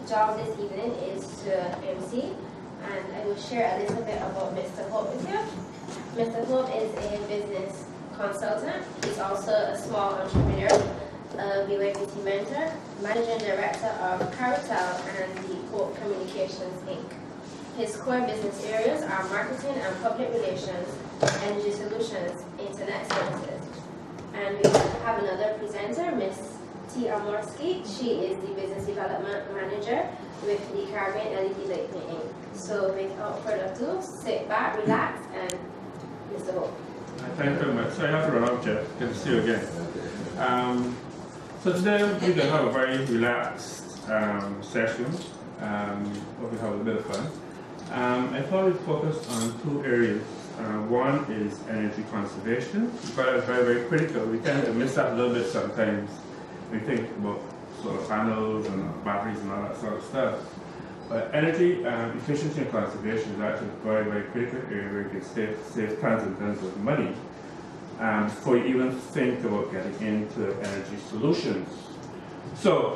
job this evening is to MC, and I will share a little bit about Mr. Hope with you. Mr. Hope is a business consultant. He's also a small entrepreneur, a BYBT mentor, managing director of CARITEL and the Hope Communications Inc. His core business areas are marketing and public relations, energy solutions, internet services. And we have another presenter, Ms. T. Amorski. She is the business development manager with the Caribbean LED Lighting Inc. So without further ado, sit back, relax, and Mr. Hope. Thank you very much. So I have to run off, Jeff. Good to see you again. So today we're going to have a very relaxed session where we have a bit of fun. I thought we'd focus on two areas. One is energy conservation, but it's very, very critical. We tend to miss that a little bit sometimes. We think about solar panels and batteries and all that sort of stuff. But energy efficiency and conservation is actually a very, very critical area where you can save tons and tons of money before you even think about getting into energy solutions. So,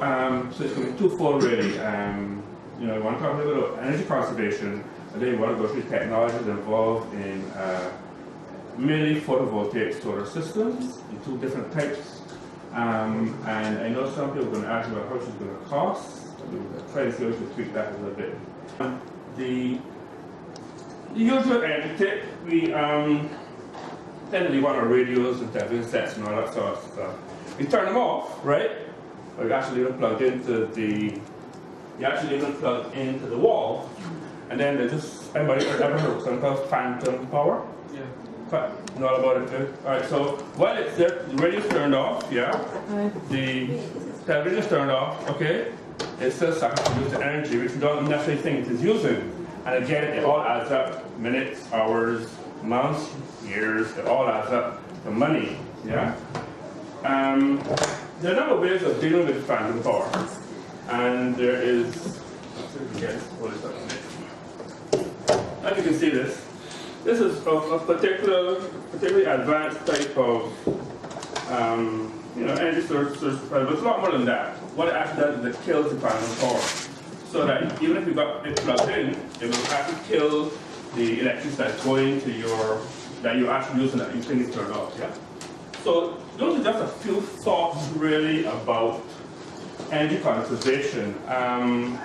so it's going to be twofold really. You know, I want to talk a little bit about energy conservation, and then we want to go through technologies involved in mainly photovoltaic solar systems in two different types. And I know some people are going to ask about how much it's going to cost. We'll try to see how we can tweak that a little bit. The usual energy tip, we tend to leave on our radios and television sets and all that sort of stuff. We turn them off, right? Or you actually leave them plugged into the wall, and then they just, everybody ever heard of something called phantom power? Yeah. You know all about it too? Alright, so while it's there, the radio's turned off, yeah? The television's turned off, okay? It still sucks to use the energy, which you don't necessarily think it is using. And again, it all adds up. Minutes, hours, months, years, it all adds up to money, yeah? There are a number of ways of dealing with phantom power. And there is, as you can see this is a particularly advanced type of energy source, but it's a lot more than that. What it actually does is it kills the phantom power. So that even if you got it plugged in, it will actually kill the electricity that's going to that you're actually using that you think is turned off. Yeah? So those are just a few thoughts really about energy conservation. I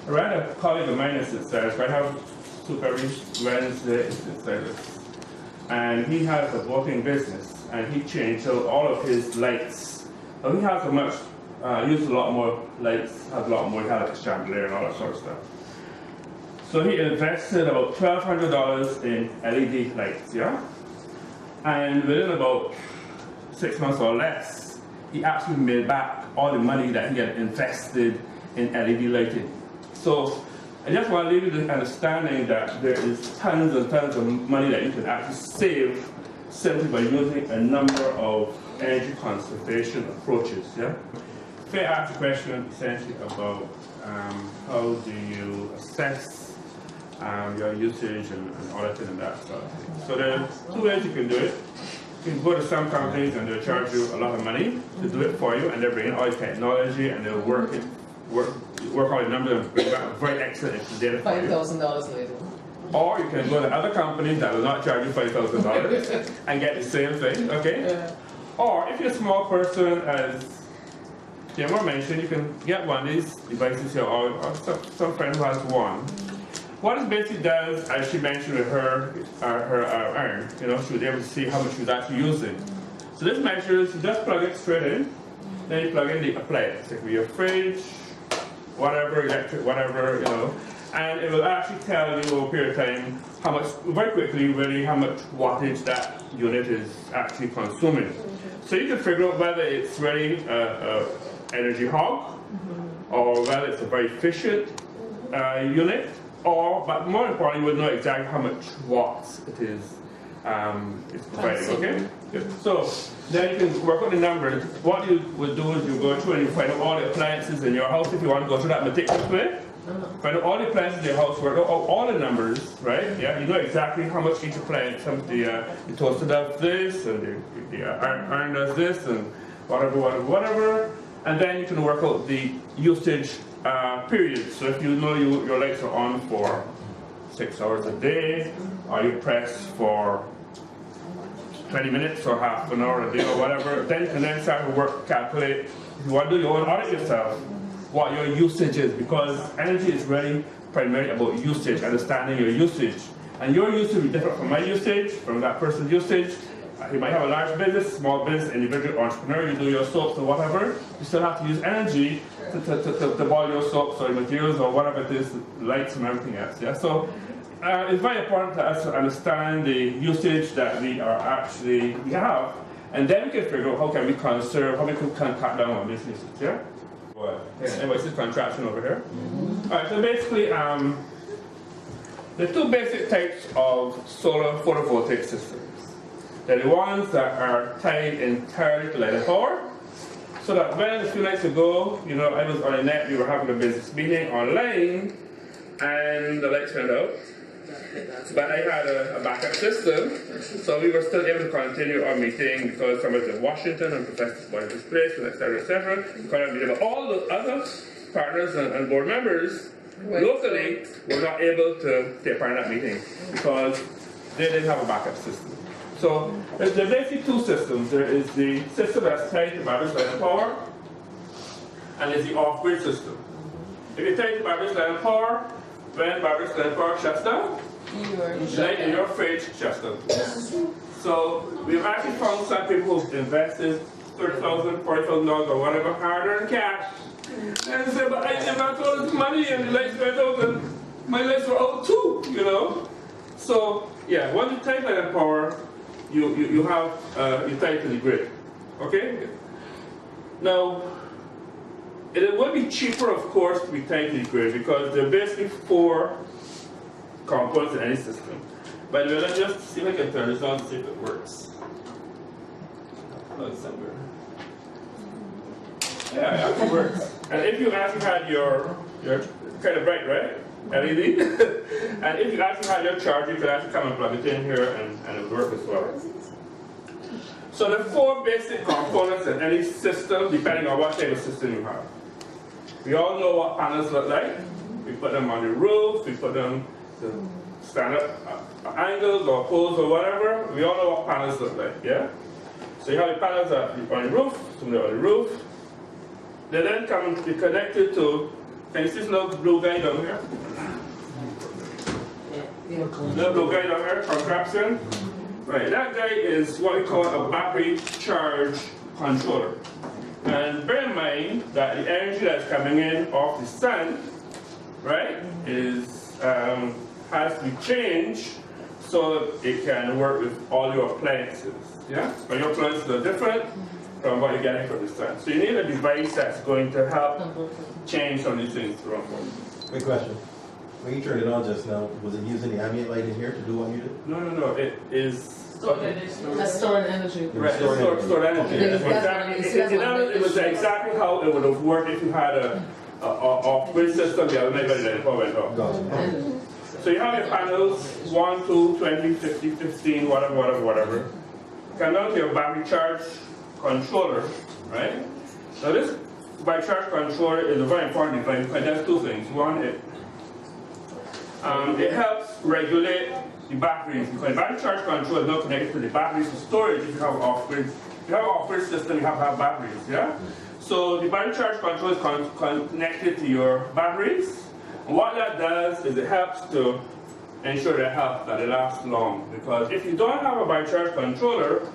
read a colleague of mine that says, I have soup every Wednesday, and he has a walking business, and he changed out all of his lights. So he has used a lot more lights, has a lot more, he had like a chandelier and all that sort of stuff. So he invested about $1,200 in LED lights, yeah? And within about 6 months or less, he actually made back all the money that he had invested in LED lighting. So I just want to leave you with the understanding that there is tons and tons of money that you can actually save simply by using a number of energy conservation approaches. Yeah? If I ask a question essentially about how do you assess your usage and auditing and that sort of thing. So there are two ways you can do it. You can go to some companies and they'll charge you a lot of money to do it for you, and they'll bring in all the technology and they'll work on the numbers and bring back very excellent data for you. $5,000 later. Or you can go to other companies that will not charge you $5,000 and get the same thing, okay? Yeah. Or if you're a small person, as Jim mentioned, you can get one of these devices here, or some friend who has one. What it basically does, as she mentioned with her iron, she was able to see how much she was actually using. So this measures, you just plug it straight in, then you plug in the appliance. It could be your fridge, whatever, electric, whatever, and it will actually tell you over a period of time how much, very quickly, really, how much wattage that unit is actually consuming. So you can figure out whether it's really an energy hog, or whether it's a very efficient unit, but more importantly, you would know exactly how much watts it is it's providing, okay? Good. So then you can work on the numbers. What you would do is you go through and you find out all the appliances in your house if you want to go through that meticulous way. Find out all the appliances in your house, work out all the numbers, right? Yeah, you know exactly how much each appliance, the toaster does this, and the iron does this, and whatever. And then you can work out the usage periods. So if you know your lights are on for 6 hours a day, or you press for 20 minutes or half an hour a day or whatever, then you can then start to work, calculate. If you want to do your own audit yourself, what your usage is, because energy is really primarily about usage, understanding your usage. And your usage will be different from my usage, from that person's usage. You might have a large business, small business, individual entrepreneur, you do your soaps or whatever, you still have to use energy to boil your soaps or materials or whatever it is, lights and everything else. Yeah? So it's very important to us to understand the usage that we have, and then we can figure out how can we conserve, how we can cut down on this usage. Yeah? What? Anyway, this is contraption over here. Alright, so basically, there are two basic types of solar photovoltaic systems. They're the ones that are tied entirely to light power. So that when a few nights ago, I was on the net, we were having a business meeting online, and the lights went out. But I had a backup system, so we were still able to continue our meeting because somebody was in Washington and professors were in this place, and etc. But all the other partners and board members locally were not able to take part in that meeting because they didn't have a backup system. So there's basically two systems. There is the system that's tied to Barbados Light and Power, and there's the off-grid system. If you tie to Barbados Light and Power, when Barbados Light and Power shuts down, the light in your fridge shuts down. So we've actually found some people who've invested $30,000, $40,000 or whatever hard-earned cash, and they say, but I never got all this money and the lights went out and my lights were out too, So yeah, once you tie light and power, you tie to the grid. Okay? Now, it would be cheaper, of course, to be tied to the grid because there are basically 4 components in any system. But let's just see if I can turn this on to see if it works. Plug somewhere. Yeah, it actually works. And if you actually had your kind of bright, right? LED. And if you actually had your charger, you could actually come and plug it in here and it would work as well. So there are 4 basic components in any system, depending on what type of system you have. We all know what panels look like. We put them on the roof, we put them to stand up angles or poles or whatever. We all know what panels look like, yeah? So you have the panels on the roof, some on the roof. They then come to be connected to, can you see this little blue guy down here? Little blue guy down here, contraption. Right, that guy is what we call a battery charge controller. And bear in mind that the energy that's coming in off the sun, right, has to be changed so it can work with all your appliances. Yeah? But your appliances are different from what you're getting from the sun. So you need a device that's going to help change some of these things around for you. Quick question. When you turned it on just now, was it using the ambient light in here to do what you did? No. It is stored energy. Right, stored energy. It was exactly how it would have worked if you had a off-grid system. The other night when the power went off. So you have your panels 1, 2, 20, 50, 15, whatever. Connect your battery charge controller, right? Now this battery charge controller is a very important device because it does 2 things. One, it helps regulate the batteries. Because battery charge control is not connected to the batteries for storage. If you have off-grid, if you have an off-grid system, you have to have batteries. Yeah. So the battery charge control is connected to your batteries. And what that does is it helps to ensure that they last long. Because if you don't have a battery charge controller,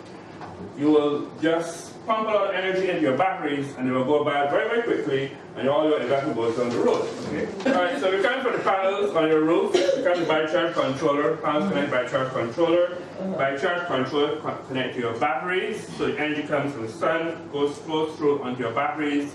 you will just pump a lot of energy into your batteries and they will go bad very, very quickly and all your investment goes down the road. Okay? Alright, so we come for the panels on your roof, we come to battery charge controller, panels connect battery charge controller, battery charge controller connect to your batteries, so the energy comes from the sun, flows through onto your batteries.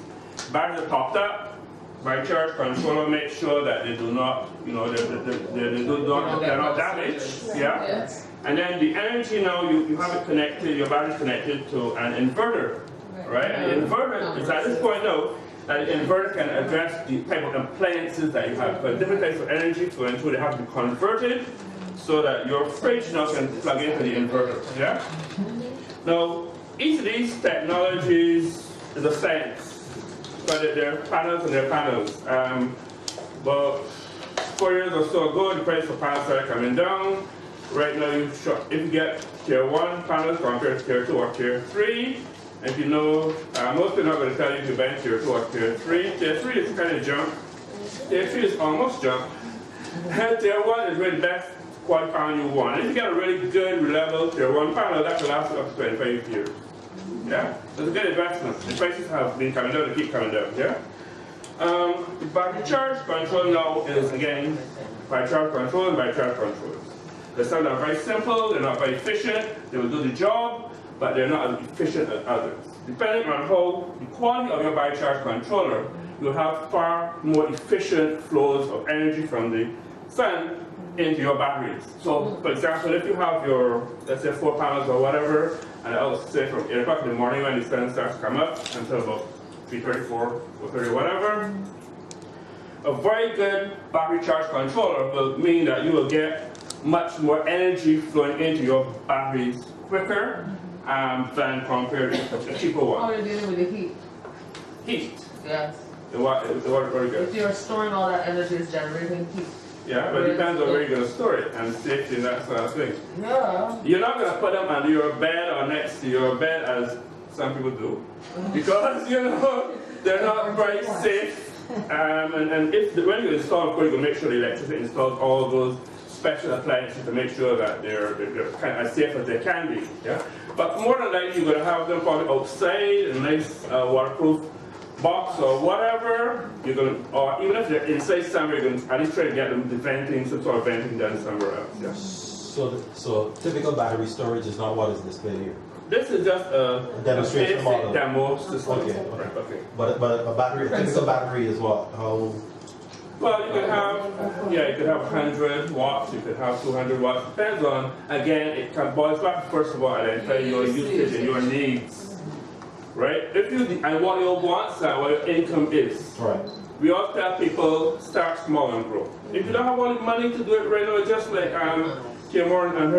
Batteries are topped up, battery charge controller makes sure that they do not, they're not damaged. Yeah? Yes. And then the energy now, you have it connected, your battery is connected to an inverter, right? And the inverter is at this point now, that the inverter can address the type of appliances that you have. Because different types of energy flowing through, they have to be converted so that your fridge now can plug into the inverter, yeah? Now, each of these technologies is a science. but they're panels and they're panels. About 4 years or so ago, the price for panels started coming down. Right now, if you get tier 1 panels compared to tier 2 or tier 3, if you know, most people are not going to tell you if you're buying tier 2 or tier 3. Tier 3 is kind of junk. Tier 3 is almost junk. Tier 1 is really the best quality panel you want. If you get a really good, reliable tier 1 panel, that can last up to 25 years. Yeah? So it's a good investment. The prices have been coming down, they keep coming down. Yeah? The battery charge control now is, again, by charge control and by charge controllers. The some are very simple, they're not very efficient, they will do the job, but they're not as efficient as others. Depending on how the quality of your battery charge controller, you'll have far more efficient flows of energy from the sun into your batteries. So, for example, if you have your, let's say, 4 panels or whatever, and I'll say from 8 o'clock in the morning when the sun starts to come up until about 3:34, 4:30, whatever, a very good battery charge controller will mean that you will get much more energy flowing into your batteries quicker than compared to a cheaper one. How are you dealing with the heat? Heat. Yes. Very good. If you're storing all that energy, it's generating heat. Yeah, but it depends on where you're going to store it and safety and that sort of thing. Yeah. You're not going to put them under your bed or next to your bed as some people do, because you know they're not very safe. And when you install, of course, you make sure the electricity installs all those special appliances to make sure that they're kind of as safe as they can be. Yeah. But more than likely, you're going to have them probably outside, a nice waterproof box or whatever. You're going to, or even if they're inside somewhere, you're going to at least try to get them the venting, some sort of venting done somewhere else. Yeah. So typical battery storage is not what is displayed here. This is just a demonstration model. Demo system. Okay. Right, okay. But a battery, a typical battery is what? How? Well, you could have, you could have 100 watts, you could have 200 watts. Depends on, again, it can boils back to, first of all, identify your usage and your needs. Right? If you, and what your wants are, what your income is. Right. We all tell people, start small and grow. If you don't have all the money to do it right now, just like Kimor and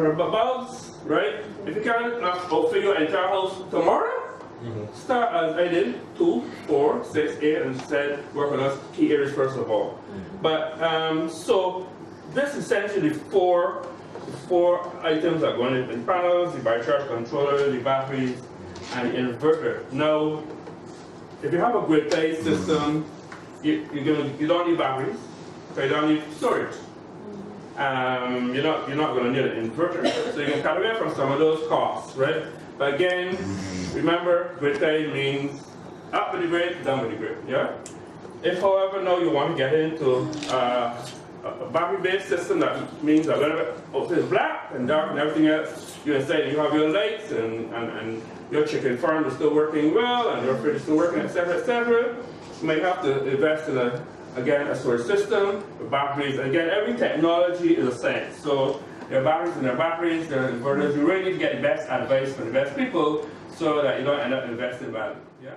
her bulbs, right? If you can't outfit your entire house tomorrow, start as I did, 2, 4, 6, 8, and said work on those key areas first of all. But so this is essentially four items that go in the panels, the battery charge controller, the batteries, and the inverter. Now, if you have a grid-based system, you don't need batteries, so you don't need storage. You're not going to need an inverter, so you can cut away from some of those costs, right? But again, remember, grid tie means up with the grid, down with the grid, yeah? If, however, now you want to get into a battery-based system, that means that whenever it's black and dark and everything else, you inside you have your lights and your chicken farm is still working well and your fridge is still working, etc., etc. You might have to invest in a storage system, the batteries. Again, every technology is a science. So their batteries and their batteries, their inverters, you really need to get the best advice from the best people so that you don't end up investing badly. Yeah?